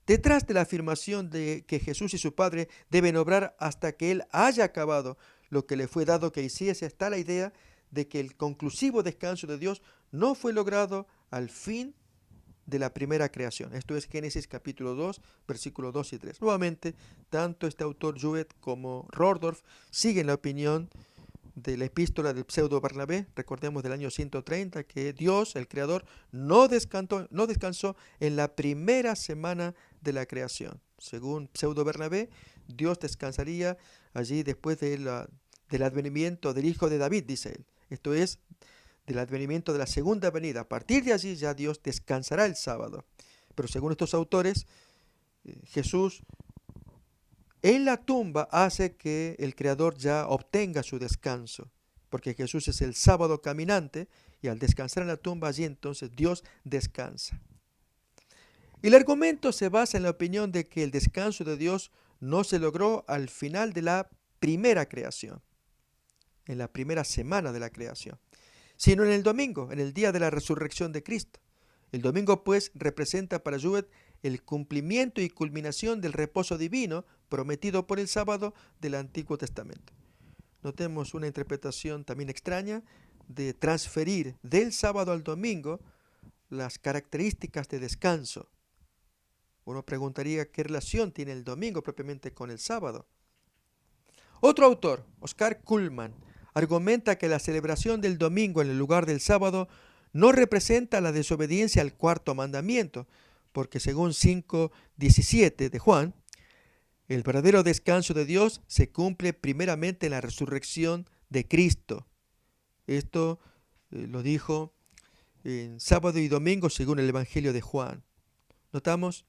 Detrás de la afirmación de que Jesús y su Padre deben obrar hasta que Él haya acabado lo que le fue dado que hiciese, está la idea de que el conclusivo descanso de Dios no fue logrado al fin de la primera creación. Esto es Génesis capítulo 2, versículos 2 y 3. Nuevamente, tanto este autor Jewett como Rordorf siguen la opinión de la epístola del pseudo Bernabé, recordemos del año 130, que Dios, el Creador, no descansó en la primera semana de la creación. Según pseudo Bernabé, Dios descansaría allí después del advenimiento del Hijo de David, dice él. Esto es, del advenimiento de la segunda venida. A partir de allí ya Dios descansará el sábado. Pero según estos autores, Jesús en la tumba hace que el Creador ya obtenga su descanso, porque Jesús es el sábado caminante y al descansar en la tumba allí entonces Dios descansa. Y el argumento se basa en la opinión de que el descanso de Dios no se logró al final de la primera creación, en la primera semana de la creación, sino en el domingo, en el día de la resurrección de Cristo. El domingo, pues, representa para Jewett el cumplimiento y culminación del reposo divino prometido por el sábado del Antiguo Testamento. Notemos una interpretación también extraña de transferir del sábado al domingo las características de descanso. Uno preguntaría qué relación tiene el domingo propiamente con el sábado. Otro autor, Oscar Cullmann, argumenta que la celebración del domingo en el lugar del sábado no representa la desobediencia al cuarto mandamiento, porque según 5:17 de Juan, el verdadero descanso de Dios se cumple primeramente en la resurrección de Cristo. Esto lo dijo en sábado y domingo según el Evangelio de Juan. ¿Notamos?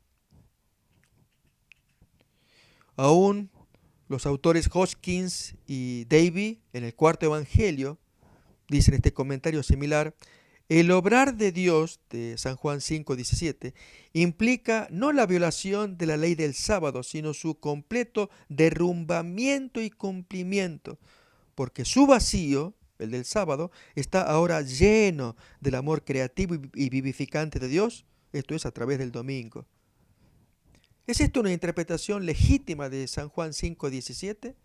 Aún los autores Hoskins y Davy en el cuarto Evangelio dicen este comentario similar: el obrar de Dios, de San Juan 5:17, implica no la violación de la ley del sábado, sino su completo derrumbamiento y cumplimiento, porque su vacío, el del sábado, está ahora lleno del amor creativo y vivificante de Dios, esto es a través del domingo. ¿Es esto una interpretación legítima de San Juan 5:17?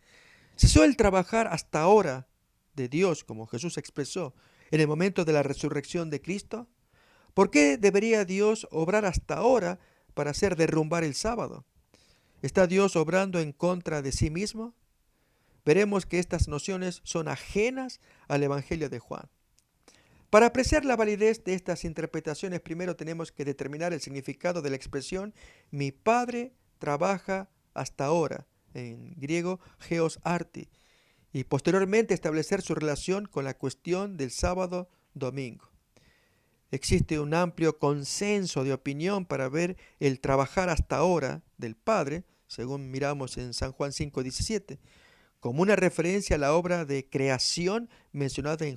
¿Cesó el trabajar hasta ahora de Dios, como Jesús expresó, en el momento de la resurrección de Cristo? ¿Por qué debería Dios obrar hasta ahora para hacer derrumbar el sábado? ¿Está Dios obrando en contra de sí mismo? Veremos que estas nociones son ajenas al Evangelio de Juan. Para apreciar la validez de estas interpretaciones, primero tenemos que determinar el significado de la expresión mi Padre trabaja hasta ahora, en griego geos arti, y posteriormente establecer su relación con la cuestión del sábado-domingo. Existe un amplio consenso de opinión para ver el trabajar hasta ahora del Padre, según miramos en San Juan 5:17, como una referencia a la obra de creación mencionada en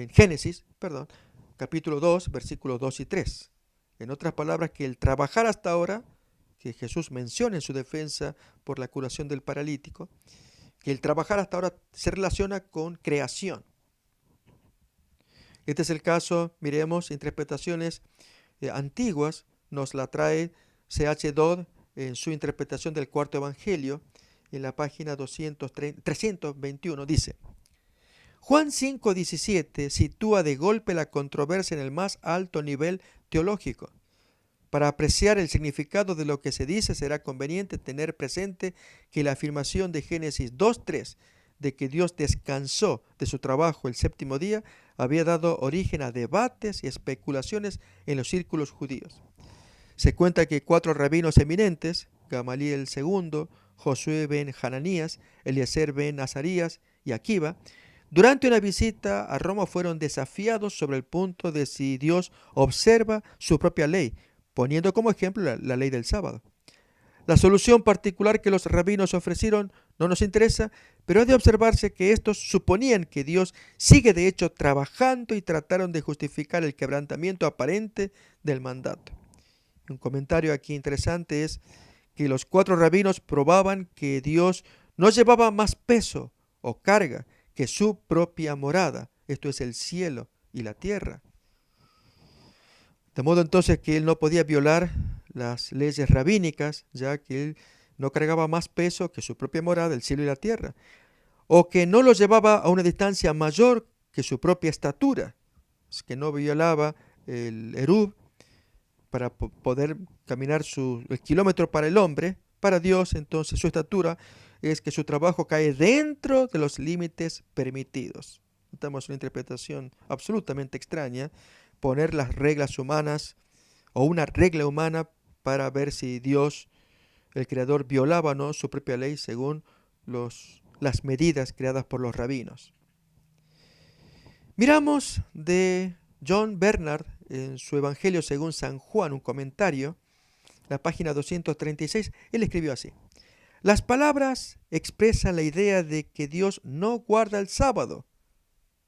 Génesis, capítulo 2, versículos 2 y 3. En otras palabras, que el trabajar hasta ahora, que Jesús menciona en su defensa por la curación del paralítico, que el trabajar hasta ahora se relaciona con creación. Este es el caso, miremos, interpretaciones antiguas, nos la trae C.H. Dodd en su interpretación del cuarto evangelio, en la página 321, dice: Juan 5:17 sitúa de golpe la controversia en el más alto nivel teológico. Para apreciar el significado de lo que se dice será conveniente tener presente que la afirmación de Génesis 2:3 de que Dios descansó de su trabajo el séptimo día había dado origen a debates y especulaciones en los círculos judíos. Se cuenta que 4 rabinos eminentes, Gamaliel II, Josué ben Hananías, Eliezer ben Azarías y Akiva, durante una visita a Roma fueron desafiados sobre el punto de si Dios observa su propia ley, poniendo como ejemplo la ley del sábado. La solución particular que los rabinos ofrecieron no nos interesa, pero ha de observarse que estos suponían que Dios sigue de hecho trabajando y trataron de justificar el quebrantamiento aparente del mandato. Un comentario aquí interesante es que los 4 rabinos probaban que Dios no llevaba más peso o carga que su propia morada, esto es el cielo y la tierra. De modo entonces que él no podía violar las leyes rabínicas, ya que él no cargaba más peso que su propia morada, el cielo y la tierra, o que no lo llevaba a una distancia mayor que su propia estatura, es que no violaba el Erub, para poder caminar el kilómetro para el hombre, para Dios entonces su estatura es que su trabajo cae dentro de los límites permitidos. Notamos una interpretación absolutamente extraña, poner las reglas humanas o una regla humana para ver si Dios, el Creador, violaba o no su propia ley según las medidas creadas por los rabinos. Miramos de John Bernard en su Evangelio según San Juan, un comentario, la página 236, él escribió así: las palabras expresan la idea de que Dios no guarda el sábado,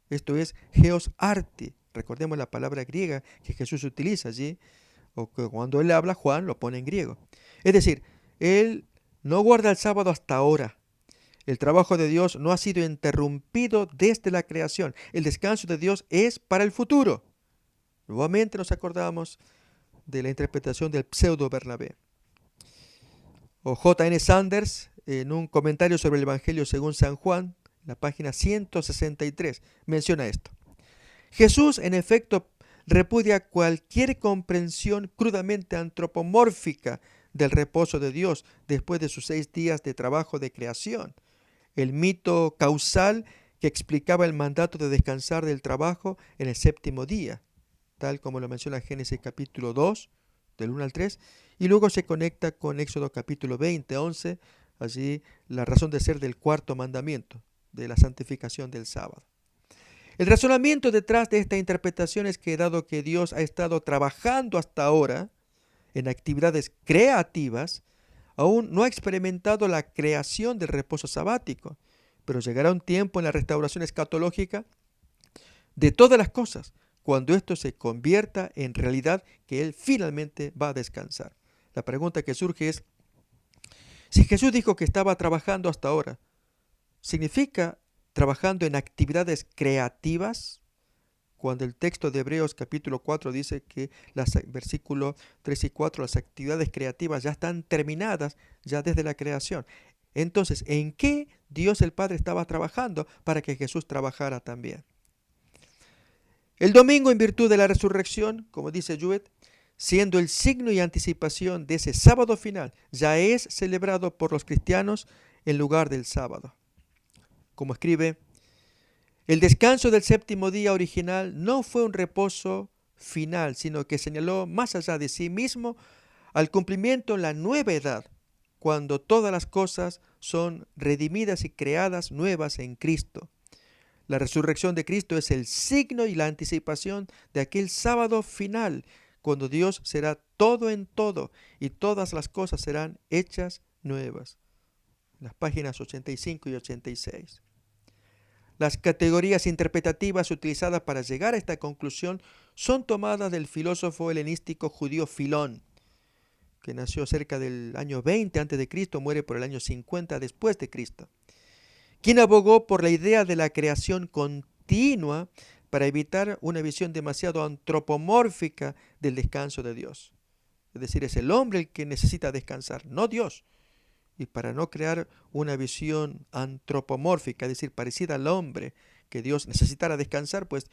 esto es, geos arti. Recordemos la palabra griega que Jesús utiliza allí, o que cuando él habla, Juan lo pone en griego. Es decir, él no guarda el sábado hasta ahora. El trabajo de Dios no ha sido interrumpido desde la creación. El descanso de Dios es para el futuro. Nuevamente nos acordamos de la interpretación del pseudo Bernabé. O J.N. Sanders, en un comentario sobre el Evangelio según San Juan, la página 163, menciona esto: Jesús, en efecto, repudia cualquier comprensión crudamente antropomórfica del reposo de Dios después de sus 6 días de trabajo de creación. El mito causal que explicaba el mandato de descansar del trabajo en el 7º día, tal como lo menciona Génesis capítulo 2, del 1 al 3, y luego se conecta con Éxodo capítulo 20, 11, allí la razón de ser del 4º mandamiento, de la santificación del sábado. El razonamiento detrás de esta interpretación es que dado que Dios ha estado trabajando hasta ahora en actividades creativas, aún no ha experimentado la creación del reposo sabático, pero llegará un tiempo en la restauración escatológica de todas las cosas, cuando esto se convierta en realidad que Él finalmente va a descansar. La pregunta que surge es, si Jesús dijo que estaba trabajando hasta ahora, ¿significa trabajando en actividades creativas? Cuando el texto de Hebreos capítulo 4 dice que versículos 3 y 4, las actividades creativas ya están terminadas ya desde la creación. Entonces, ¿en qué Dios el Padre estaba trabajando para que Jesús trabajara también? El domingo, en virtud de la resurrección, como dice Jewett, siendo el signo y anticipación de ese sábado final, ya es celebrado por los cristianos en lugar del sábado. Como escribe, el descanso del 7º día original no fue un reposo final, sino que señaló más allá de sí mismo al cumplimiento en la nueva edad, cuando todas las cosas son redimidas y creadas nuevas en Cristo. La resurrección de Cristo es el signo y la anticipación de aquel sábado final, cuando Dios será todo en todo y todas las cosas serán hechas nuevas. Las páginas 85 y 86. Las categorías interpretativas utilizadas para llegar a esta conclusión son tomadas del filósofo helenístico judío Filón, que nació cerca del año 20 a.C., muere por el año 50 después de Cristo, quien abogó por la idea de la creación continua para evitar una visión demasiado antropomórfica del descanso de Dios. Es decir, es el hombre el que necesita descansar, no Dios. Y para no crear una visión antropomórfica, es decir, parecida al hombre, que Dios necesitara descansar, pues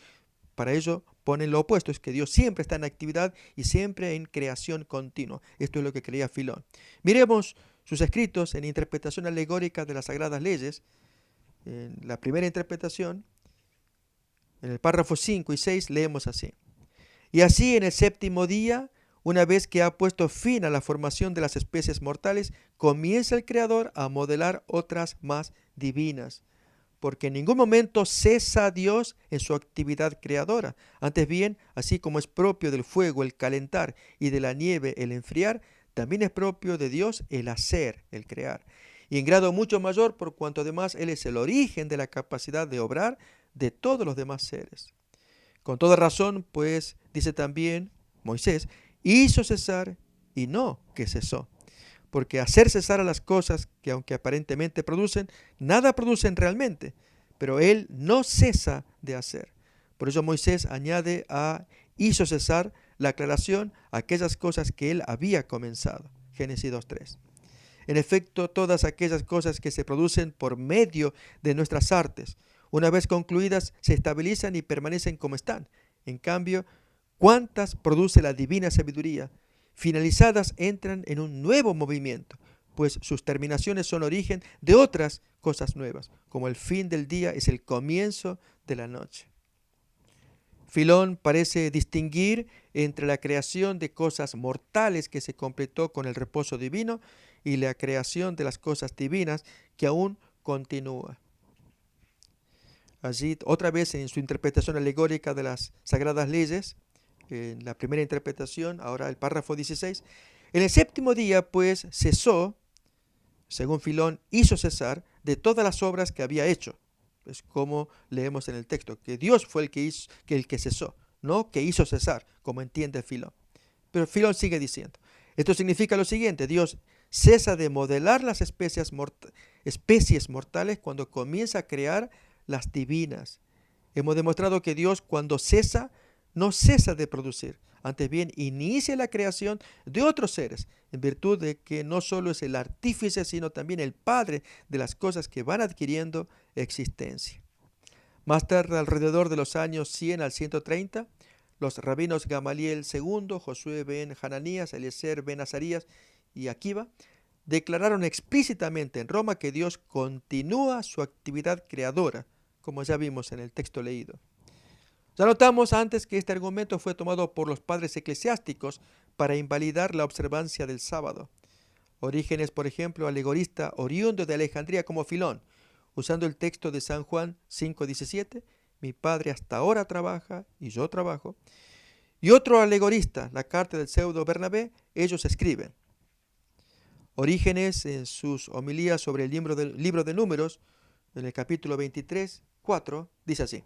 para ello ponen lo opuesto, es que Dios siempre está en actividad y siempre en creación continua. Esto es lo que creía Filón. Miremos sus escritos en interpretación alegórica de las Sagradas Leyes. En la primera interpretación, en el párrafo 5 y 6, leemos así: y así en el 7º día, una vez que ha puesto fin a la formación de las especies mortales, comienza el Creador a modelar otras más divinas, porque en ningún momento cesa Dios en su actividad creadora. Antes bien, así como es propio del fuego el calentar y de la nieve el enfriar, también es propio de Dios el hacer, el crear. Y en grado mucho mayor, por cuanto además Él es el origen de la capacidad de obrar de todos los demás seres. Con toda razón, pues, dice también Moisés, hizo cesar y no que cesó. Porque hacer cesar a las cosas que aunque aparentemente producen, nada producen realmente, pero Él no cesa de hacer. Por eso Moisés añade a hizo cesar la aclaración a aquellas cosas que Él había comenzado. Génesis 2:3. En efecto, todas aquellas cosas que se producen por medio de nuestras artes, una vez concluidas, se estabilizan y permanecen como están. En cambio, ¿cuántas produce la divina sabiduría? finalizadas entran en un nuevo movimiento, pues sus terminaciones son origen de otras cosas nuevas, como el fin del día es el comienzo de la noche. Filón parece distinguir entre la creación de cosas mortales que se completó con el reposo divino y la creación de las cosas divinas que aún continúa. Allí, otra vez en su interpretación alegórica de las sagradas leyes, en la primera interpretación, ahora el párrafo 16, en el séptimo día pues cesó, según Filón, hizo cesar de todas las obras que había hecho. Es como leemos en el texto, que Dios fue el que cesó, no que hizo cesar, como entiende Filón. Pero Filón sigue diciendo, esto significa lo siguiente: Dios cesa de modelar las especies mortales cuando comienza a crear las divinas. Hemos demostrado que Dios, cuando cesa, no cesa de producir, antes bien inicia la creación de otros seres, en virtud de que no solo es el artífice, sino también el padre de las cosas que van adquiriendo existencia. Más tarde, alrededor de los años 100 al 130, los rabinos Gamaliel II, Josué ben Hananías, Eliezer ben Azarías y Akiva declararon explícitamente en Roma que Dios continúa su actividad creadora, como ya vimos en el texto leído. Ya notamos antes que este argumento fue tomado por los padres eclesiásticos para invalidar la observancia del sábado. Orígenes, por ejemplo, alegorista oriundo de Alejandría como Filón, usando el texto de San Juan 5:17, mi padre hasta ahora trabaja y yo trabajo. Y otro alegorista, la carta del pseudo Bernabé, ellos escriben. Orígenes, en sus homilías sobre el libro de Números, en el capítulo 23:4, dice así: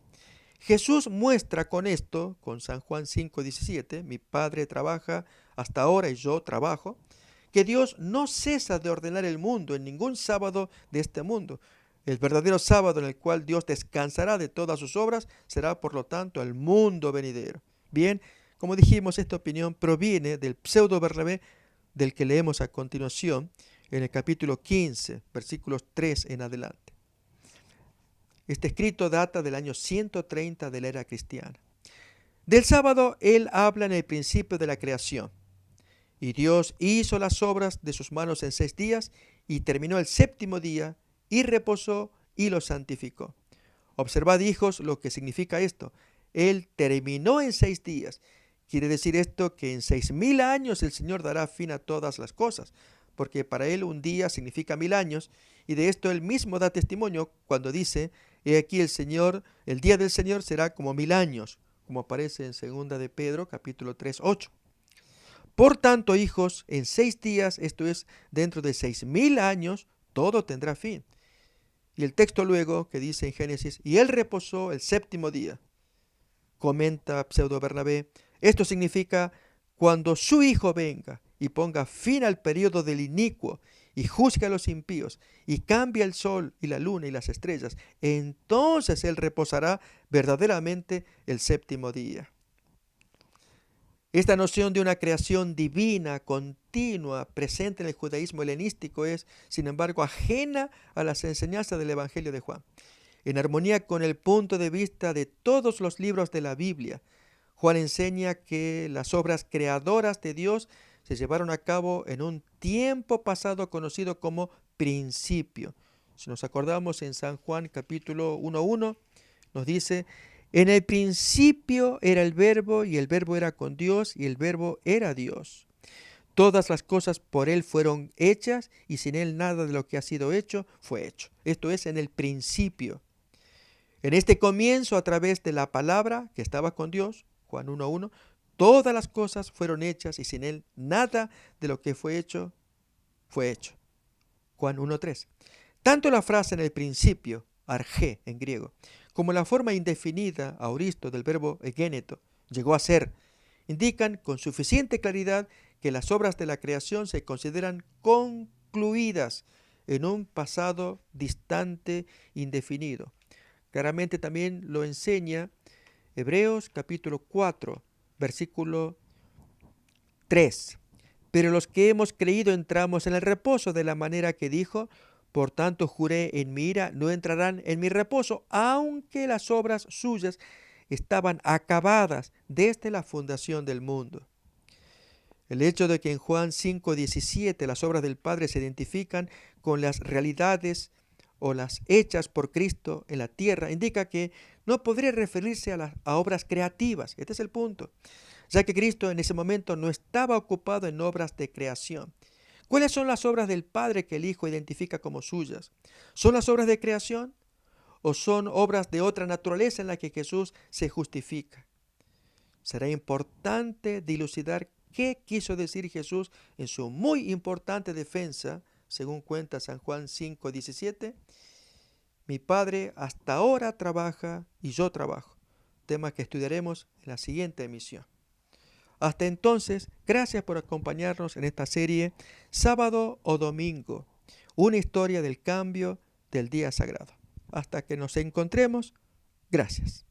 Jesús muestra con esto, con San Juan 5:17, mi padre trabaja hasta ahora y yo trabajo, que Dios no cesa de ordenar el mundo en ningún sábado de este mundo. El verdadero sábado en el cual Dios descansará de todas sus obras será, por lo tanto, el mundo venidero. Bien, como dijimos, esta opinión proviene del pseudo Bernabé, del que leemos a continuación en el capítulo 15, versículos 3 en adelante. Este escrito data del año 130 de la era cristiana. Del sábado él habla en el principio de la creación. Y Dios hizo las obras de sus manos en 6 días y terminó el séptimo día y reposó y lo santificó. Observad, hijos, lo que significa esto. Él terminó en 6 días. Quiere decir esto que en 6.000 años el Señor dará fin a todas las cosas, porque para él un día significa 1.000 años, y de esto él mismo da testimonio cuando dice, he aquí el día del Señor será como 1.000 años, como aparece en 2 de Pedro, capítulo 3:8. Por tanto, hijos, en 6 días, esto es, dentro de 6.000 años, todo tendrá fin. Y el texto luego que dice en Génesis, y él reposó el séptimo día. Comenta pseudo Bernabé, esto significa cuando su Hijo venga y ponga fin al periodo del inicuo y juzgue a los impíos y cambie el sol y la luna y las estrellas, entonces él reposará verdaderamente el séptimo día. Esta noción de una creación divina, continua, presente en el judaísmo helenístico es, sin embargo, ajena a las enseñanzas del Evangelio de Juan. En armonía con el punto de vista de todos los libros de la Biblia, Juan enseña que las obras creadoras de Dios se llevaron a cabo en un tiempo pasado conocido como principio. Si nos acordamos en San Juan capítulo 1:1, nos dice, en el principio era el verbo y el verbo era con Dios y el verbo era Dios. Todas las cosas por él fueron hechas y sin él nada de lo que ha sido hecho fue hecho. Esto es en el principio. En este comienzo, a través de la palabra que estaba con Dios, Juan 1:1, todas las cosas fueron hechas y sin él nada de lo que fue hecho fue hecho. Juan 1:3. Tanto la frase en el principio, arché en griego, como la forma indefinida, auristo, del verbo egéneto, llegó a ser, indican con suficiente claridad que las obras de la creación se consideran concluidas en un pasado distante, indefinido. Claramente también lo enseña Hebreos capítulo 4, versículo 3. Pero los que hemos creído entramos en el reposo de la manera que dijo, por tanto juré en mi ira, no entrarán en mi reposo, aunque las obras suyas estaban acabadas desde la fundación del mundo. El hecho de que en Juan 5:17 las obras del Padre se identifican con las realidades o las hechas por Cristo en la tierra indica que no podría referirse a obras creativas. Este es el punto, ya que Cristo en ese momento no estaba ocupado en obras de creación. ¿Cuáles son las obras del Padre que el Hijo identifica como suyas? ¿Son las obras de creación o son obras de otra naturaleza en la que Jesús se justifica? Será importante dilucidar qué quiso decir Jesús en su muy importante defensa, según cuenta San Juan 5:17. Mi Padre hasta ahora trabaja y yo trabajo. Tema que estudiaremos en la siguiente emisión. Hasta entonces, gracias por acompañarnos en esta serie Sábado o Domingo, una historia del cambio del día sagrado. Hasta que nos encontremos, gracias.